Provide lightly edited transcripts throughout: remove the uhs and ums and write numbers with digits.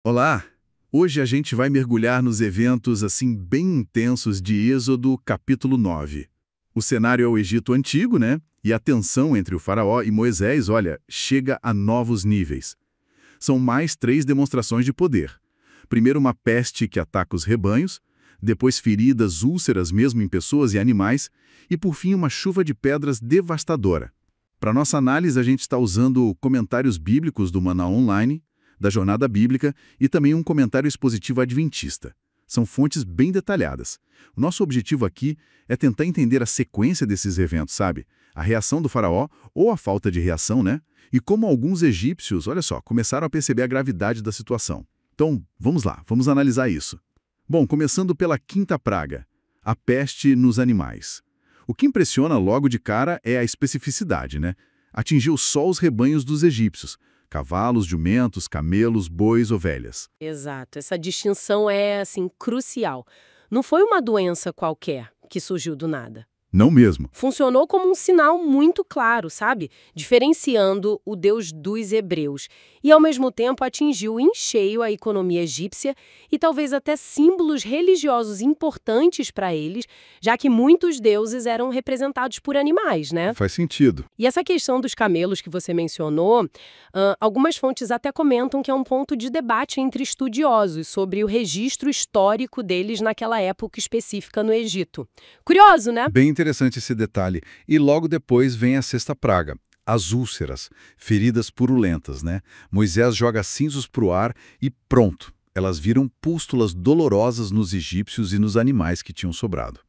Olá! Hoje a gente vai mergulhar nos eventos assim bem intensos de Êxodo capítulo 9. O cenário é o Egito Antigo, né? E a tensão entre o faraó e Moisés, olha, chega a novos níveis. São mais 3 demonstrações de poder. Primeiro uma peste que ataca os rebanhos, depois feridas, úlceras mesmo em pessoas e animais, e por fim uma chuva de pedras devastadora. Para nossa análise a gente está usando comentários bíblicos do Maná Online, da Jornada Bíblica e também um comentário expositivo adventista. São fontes bem detalhadas. O nosso objetivo aqui é tentar entender a sequência desses eventos, sabe? A reação do faraó, ou a falta de reação, né? E como alguns egípcios, olha só, começaram a perceber a gravidade da situação. Então, vamos lá, vamos analisar isso. Bom, começando pela 5ª praga, a peste nos animais. O que impressiona logo de cara é a especificidade, né? Atingiu só os rebanhos dos egípcios. Cavalos, jumentos, camelos, bois, ovelhas. Exato, essa distinção é, assim, crucial. Não foi uma doença qualquer que surgiu do nada. Não mesmo. Funcionou como um sinal muito claro, sabe? Diferenciando o Deus dos hebreus. E, ao mesmo tempo, atingiu em cheio a economia egípcia e talvez até símbolos religiosos importantes para eles, já que muitos deuses eram representados por animais, né? Faz sentido. E essa questão dos camelos que você mencionou, algumas fontes até comentam que é um ponto de debate entre estudiosos sobre o registro histórico deles naquela época específica no Egito. Curioso, né? Bem interessante esse detalhe. E logo depois vem a 6ª praga, as úlceras, feridas purulentas, né? Moisés joga cinzos para o ar e pronto. Elas viram pústulas dolorosas nos egípcios e nos animais que tinham sobrado.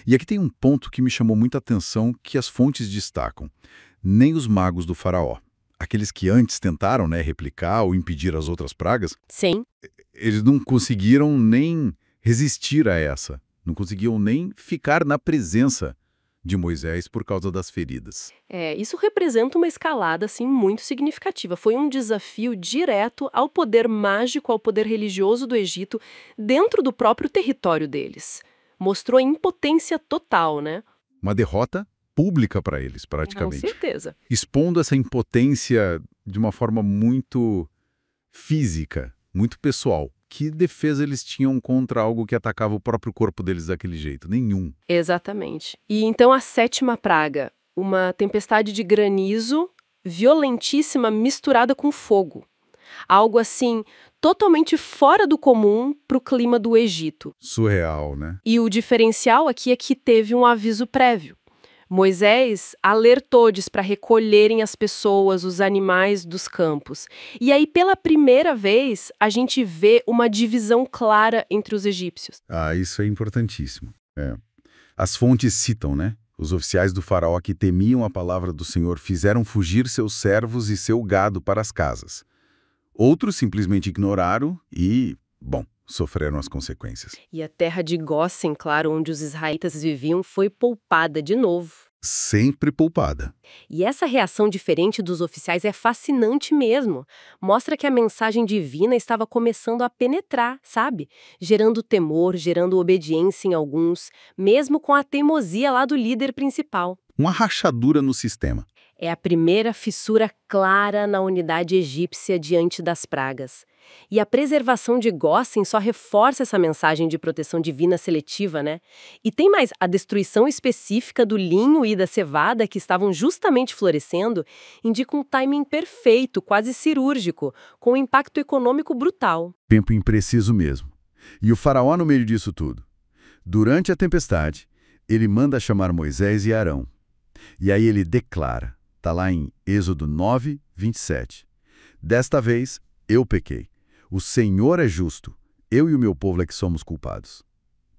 E aqui tem um ponto que me chamou muita atenção que as fontes destacam. Nem os magos do faraó, aqueles que antes tentaram, né, replicar ou impedir as outras pragas, Sim. eles não conseguiram nem resistir a essa. Não conseguiam nem ficar na presença de Moisés por causa das feridas. Isso representa uma escalada, assim, muito significativa. Foi um desafio direto ao poder mágico, ao poder religioso do Egito, dentro do próprio território deles. Mostrou impotência total, né? Uma derrota pública para eles, praticamente. Com certeza. Expondo essa impotência de uma forma muito física, muito pessoal. Que defesa eles tinham contra algo que atacava o próprio corpo deles daquele jeito? Nenhum. Exatamente. E então a 7ª praga, uma tempestade de granizo violentíssima misturada com fogo. Algo assim, totalmente fora do comum para o clima do Egito. Surreal, né? E o diferencial aqui é que teve um aviso prévio. Moisés alertou-lhes para recolherem as pessoas, os animais dos campos. E aí, pela primeira vez, a gente vê uma divisão clara entre os egípcios. Isso é importantíssimo. As fontes citam, né? Os oficiais do faraó que temiam a palavra do Senhor fizeram fugir seus servos e seu gado para as casas. Outros simplesmente ignoraram e, bom, sofreram as consequências. E a terra de Gósen, claro, onde os israelitas viviam, foi poupada de novo. Sempre poupada. E essa reação diferente dos oficiais é fascinante mesmo. Mostra que a mensagem divina estava começando a penetrar, sabe? Gerando temor, gerando obediência em alguns, mesmo com a teimosia lá do líder principal. Uma rachadura no sistema. É a primeira fissura clara na unidade egípcia diante das pragas. E a preservação de Gósen só reforça essa mensagem de proteção divina seletiva, né? E tem mais, a destruição específica do linho e da cevada que estavam justamente florescendo indica um timing perfeito, quase cirúrgico, com um impacto econômico brutal. Tempo impreciso mesmo. E o faraó no meio disso tudo. Durante a tempestade, ele manda chamar Moisés e Arão. E aí ele declara, está lá em Êxodo 9, 27. Desta vez, eu pequei. O Senhor é justo. Eu e o meu povo é que somos culpados.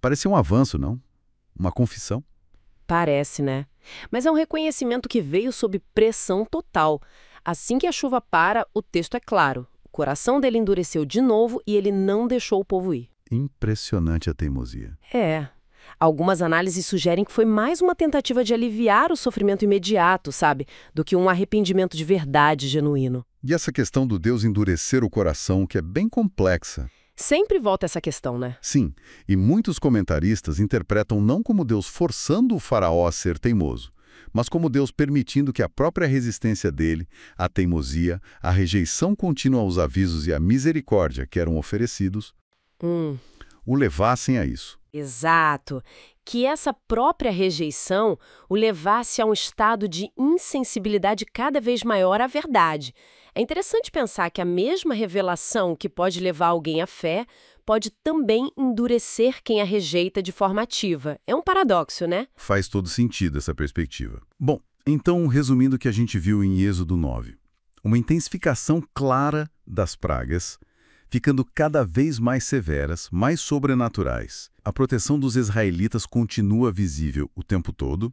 Parecia um avanço, não? Uma confissão? Parece, né? Mas é um reconhecimento que veio sob pressão total. Assim que a chuva para, o texto é claro. O coração dele endureceu de novo e ele não deixou o povo ir. Impressionante a teimosia. Algumas análises sugerem que foi mais uma tentativa de aliviar o sofrimento imediato, sabe? Do que um arrependimento de verdade genuíno. E essa questão do Deus endurecer o coração, que é bem complexa. Sempre volta essa questão, né? Sim, e muitos comentaristas interpretam não como Deus forçando o faraó a ser teimoso, mas como Deus permitindo que a própria resistência dele, a teimosia, a rejeição contínua aos avisos e a misericórdia que eram oferecidos, o levassem a isso. Exato. Que essa própria rejeição o levasse a um estado de insensibilidade cada vez maior à verdade. É interessante pensar que a mesma revelação que pode levar alguém à fé pode também endurecer quem a rejeita de forma ativa. É um paradoxo, né? Faz todo sentido essa perspectiva. Bom, então, resumindo o que a gente viu em Êxodo 9, uma intensificação clara das pragas, ficando cada vez mais severas, mais sobrenaturais. A proteção dos israelitas continua visível o tempo todo.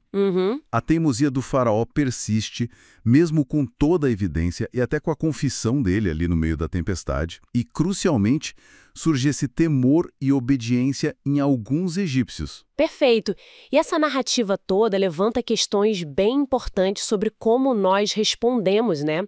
A teimosia do faraó persiste, mesmo com toda a evidência e até com a confissão dele ali no meio da tempestade. E, crucialmente, surge esse temor e obediência em alguns egípcios. Perfeito. E essa narrativa toda levanta questões bem importantes sobre como nós respondemos, né?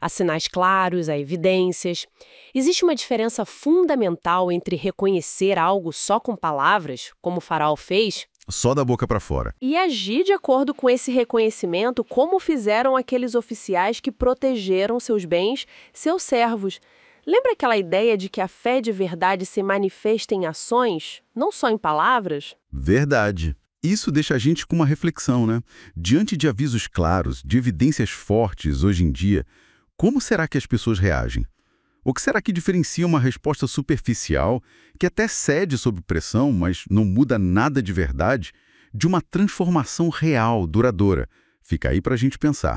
Há sinais claros, há evidências. Existe uma diferença fundamental entre reconhecer algo só com palavras, como o faraó fez, Só da boca para fora. e agir de acordo com esse reconhecimento, como fizeram aqueles oficiais que protegeram seus bens, seus servos. Lembra aquela ideia de que a fé de verdade se manifesta em ações, não só em palavras? Verdade. Isso deixa a gente com uma reflexão, né? Diante de avisos claros, de evidências fortes hoje em dia, como será que as pessoas reagem? O que será que diferencia uma resposta superficial, que até cede sob pressão, mas não muda nada de verdade, de uma transformação real, duradoura? Fica aí para a gente pensar.